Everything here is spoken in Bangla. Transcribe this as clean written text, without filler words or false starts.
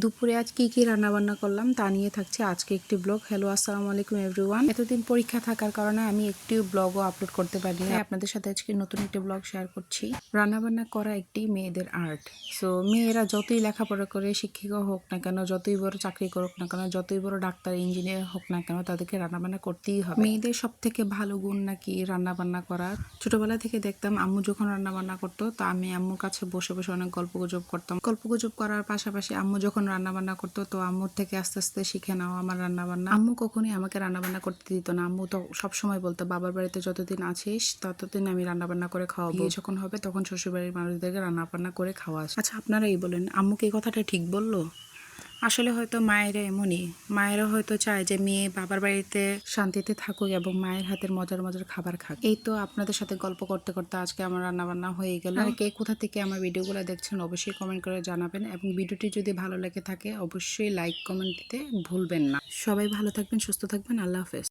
দুপুরে আজ কি রান্না বান্না করলাম তা নিয়ে থাকছে আজকে একটি ব্লগ। হ্যালো, আসসালামু আলাইকুম এভরিওয়ান। এতদিন পরীক্ষা থাকার কারণে আমি একটি ব্লগও আপলোড করতে পারিনি। আপনাদের সাথে আজকে নতুন একটি ব্লগ শেয়ার করছি। রান্না বান্না করা একটি মেয়েদের আর্ট। সো মেয়েরা যতই লেখাপড়া করে শিক্ষিকা হোক না কেন, যতই বড় চাকরি করুক না কেন, যতই বড় ডাক্তার ইঞ্জিনিয়ার হোক না কেন, তাদেরকে রান্না বান্না করতেই হবে। মেয়েদের সব থেকে ভালো গুণ নাকি রান্না বান্না করা। ছোটবেলা থেকে দেখতাম আম্মু যখন রান্না বান্না করতো তো আমি আম্মুর কাছে বসে বসে অনেক গল্পগুজব করতাম। গল্পগুজব করার পাশাপাশি আম্মু যখন রান্না বান্না করতো তো আম্মুর থেকে আস্তে আস্তে শিখে নাও আমার রান্না বান্না। আম্মু কখনোই আমাকে রান্না বান্না করতে দিত না। আম্মু তো সবসময় বলতো, বাবার বাড়িতে যতদিন আছিস ততদিন আমি রান্না বান্না করে খাওয়াবো, বিয়ে যখন হবে তখন শ্বশুরবাড়ির মানুষদেরকে রান্না বান্না করে খাওয়াস। আচ্ছা, আপনারাই বলেন, আম্মু কি এই কথাটা ঠিক বললো? আসলে হয়তো মায়েরা এমনই, মায়েরা হয়তো চায় যে মেয়ে বাবার বাড়িতে শান্তিতে থাকুক এবং মায়ের হাতের মজার মজার খাবার খাক। এই তো আপনাদের সাথে গল্প করতে করতে আজকে আমার রান্না বান্না হয়ে গেল। আর কে কোথা থেকে আমার ভিডিওগুলো দেখছেন অবশ্যই কমেন্ট করে জানাবেন, এবং ভিডিওটি যদি ভালো লেগে থাকে অবশ্যই লাইক কমেন্ট দিতে ভুলবেন না। সবাই ভালো থাকবেন, সুস্থ থাকবেন, আল্লাহ হাফেজ।